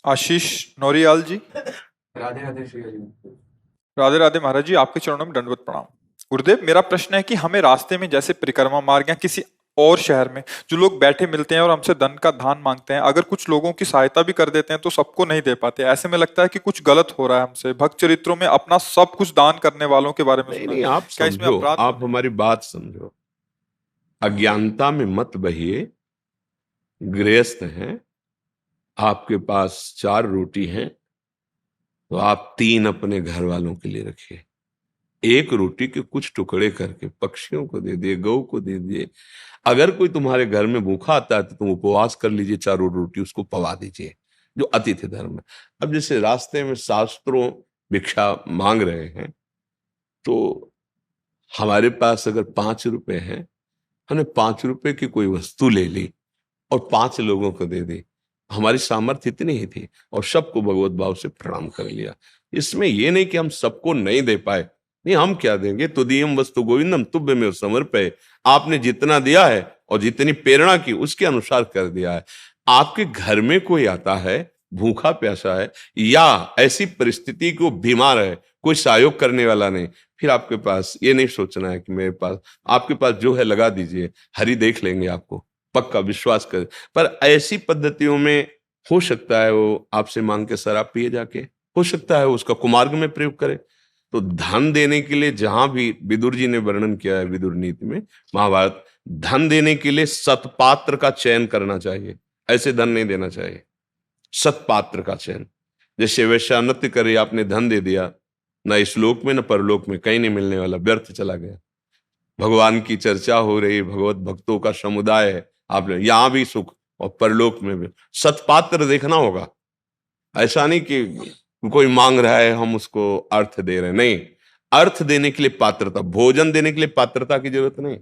आशीष नौरियाल जी। राधे राधे श्री हरि। राधे राधे महाराज जी, आपके चरणों में दंडवत प्रणाम। गुरुदेव, मेरा प्रश्न है कि हमें रास्ते में जैसे परिक्रमा मार्ग या किसी और शहर में जो लोग बैठे मिलते हैं और हमसे धन का दान मांगते हैं, अगर कुछ लोगों की सहायता भी कर देते हैं तो सबको नहीं दे पाते। ऐसे में लगता है कि कुछ गलत हो रहा है हमसे। भक्त चरित्रों में अपना सब कुछ दान करने वालों के बारे में नहीं सुना नहीं, है। आप क्या इसमें समझो, अपराध तो आप नहीं? हमारी बात समझो। अज्ञानता में मत बहिए। गृहस्थ हैं, आपके पास 4 रोटी हैं, तो आप 3 अपने घर वालों के लिए रखिए। 1 रोटी के कुछ टुकड़े करके पक्षियों को दे दिए, गौ को दे दिए। अगर कोई तुम्हारे घर में भूखा आता है तो तुम उपवास कर लीजिए, 4 रोटी उसको पवा दीजिए, जो अतिथि धर्म है। अब जैसे रास्ते में शास्त्रों भिक्षा मांग रहे हैं, तो हमारे पास अगर 5 रुपए हैं, हमने 5 रुपए की कोई वस्तु ले ली और 5 लोगों को दे दी। हमारी सामर्थ्य इतनी ही थी और सबको भगवत भाव से प्रणाम कर लिया। इसमें ये नहीं कि हम सबको नहीं दे पाए। नहीं, हम क्या देंगे? तुदीयम वस्तु गोविंदम तुभ्य में समर्पय। आपने जितना दिया है और जितनी प्रेरणा की उसके अनुसार कर दिया है। आपके घर में कोई आता है, भूखा प्यासा है, या ऐसी परिस्थिति को बीमार है, कोई सहयोग करने वाला नहीं, फिर आपके पास ये नहीं सोचना है कि मेरे पास, आपके पास जो है लगा दीजिए, हरि देख लेंगे आपको, पक्का विश्वास कर। पर ऐसी पद्धतियों में हो सकता है वो आपसे मांग के शराब पिए जाके, हो सकता है उसका कुमार्ग में प्रयोग करे। तो धन देने के लिए, जहां भी विदुर जी ने वर्णन किया है विदुर नीति में, महाभारत, धन देने के लिए सत्पात्र का चयन करना चाहिए। ऐसे धन नहीं देना चाहिए, सत्पात्र का चयन। जैसे वैश्यानृत्य करे, आपने धन दे दिया, ना इस लोक में न परलोक में कहीं नहीं मिलने वाला, व्यर्थ चला गया। भगवान की चर्चा हो रही, भगवत भक्तों का समुदाय है, आपने यहां भी सुख और परलोक में भी। सत्पात्र देखना होगा। ऐसा नहीं कि कोई मांग रहा है हम उसको अर्थ दे रहे हैं, नहीं। अर्थ देने के लिए पात्रता, भोजन देने के लिए पात्रता की जरूरत नहीं।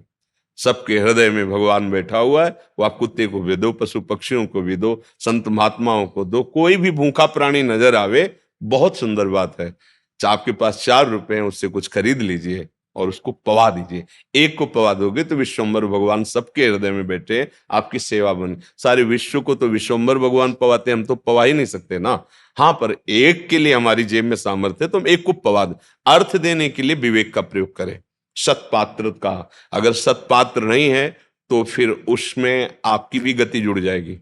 सबके हृदय में भगवान बैठा हुआ है। वो आप कुत्ते को भी दो, पशु पक्षियों को भी दो, संत महात्माओं को दो, कोई भी भूखा प्राणी नजर आवे, बहुत सुंदर बात है। आपके पास 4 रुपए हैं, उससे कुछ खरीद लीजिए और उसको पवा दीजिए। एक को पवा दोगे तो विश्वम्भर भगवान सबके हृदय में बैठे, आपकी सेवा बन। सारे विश्व को तो विश्वम्भर भगवान पवाते, हम तो पवा ही नहीं सकते ना। हाँ, पर एक के लिए हमारी जेब में सामर्थ्य है तो हम एक को पवा दे। अर्थ देने के लिए विवेक का प्रयोग करें, सत्पात्र का। अगर सत्पात्र नहीं है तो फिर उसमें आपकी भी गति जुड़ जाएगी।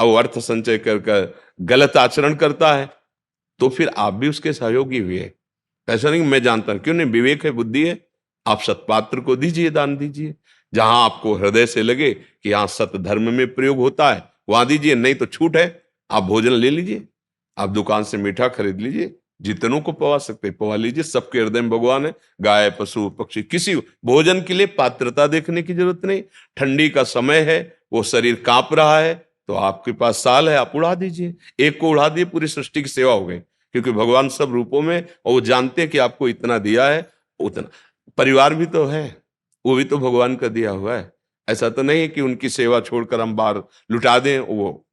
अब अर्थ संचय कर गलत आचरण करता है तो फिर आप भी उसके सहयोगी हुए। ऐसा नहीं मैं जानता, क्यों नहीं, विवेक है, बुद्धि है। आप सत्पात्र को दीजिए, दान दीजिए। जहां आपको हृदय से लगे कि यहाँ सत धर्म में प्रयोग होता है वहां दीजिए। नहीं तो छूट है, आप भोजन ले लीजिए, आप दुकान से मीठा खरीद लीजिए, जितनों को पवा सकते पवा लीजिए। सबके हृदय में भगवान है, गाय पशु पक्षी, किसी भोजन के लिए पात्रता देखने की जरूरत नहीं। ठंडी का समय है, वो शरीर कांप रहा है, तो आपके पास साल है, आप उड़ा दीजिए। एक को उड़ा दिए, पूरी सृष्टि की सेवा हो गई। क्योंकि भगवान सब रूपों में, और वो जानते हैं कि आपको इतना दिया है उतना। परिवार भी तो है, वो भी तो भगवान का दिया हुआ है। ऐसा तो नहीं है कि उनकी सेवा छोड़कर हम बाहर लुटा दें। वो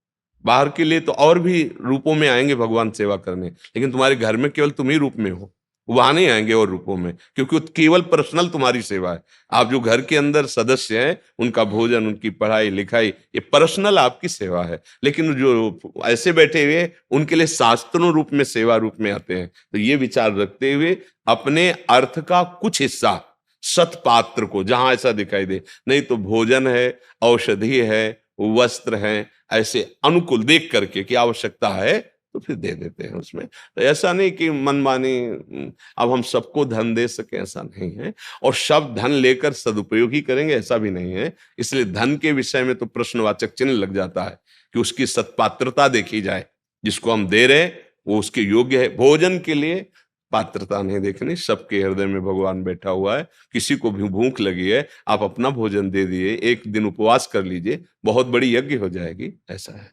बाहर के लिए तो और भी रूपों में आएंगे भगवान सेवा करने, लेकिन तुम्हारे घर में केवल तुम ही रूप में हो, वहां नहीं आएंगे और रूपों में, क्योंकि वो केवल पर्सनल तुम्हारी सेवा है। आप जो घर के अंदर सदस्य हैं, उनका भोजन, उनकी पढ़ाई लिखाई, ये पर्सनल आपकी सेवा है। लेकिन जो ऐसे बैठे हुए उनके लिए शास्त्रों रूप में, सेवा रूप में आते हैं। तो ये विचार रखते हुए अपने अर्थ का कुछ हिस्सा सत्पात्र को, जहां ऐसा दिखाई दे, नहीं तो भोजन है, औषधि है, वस्त्र है, ऐसे अनुकूल देख करके कि आवश्यकता है तो फिर दे देते हैं उसमें। तो ऐसा नहीं कि मनमानी अब हम सबको धन दे सके, ऐसा नहीं है। और सब धन लेकर सदुपयोग ही करेंगे, ऐसा भी नहीं है। इसलिए धन के विषय में तो प्रश्नवाचक चिन्ह लग जाता है कि उसकी सत्पात्रता देखी जाए। जिसको हम दे रहे हैं वो उसके योग्य है। भोजन के लिए पात्रता नहीं देखनी, सबके हृदय में भगवान बैठा हुआ है। किसी को भी भूख लगी है, आप अपना भोजन दे दिए, एक दिन उपवास कर लीजिए, बहुत बड़ी यज्ञ हो जाएगी। ऐसा है।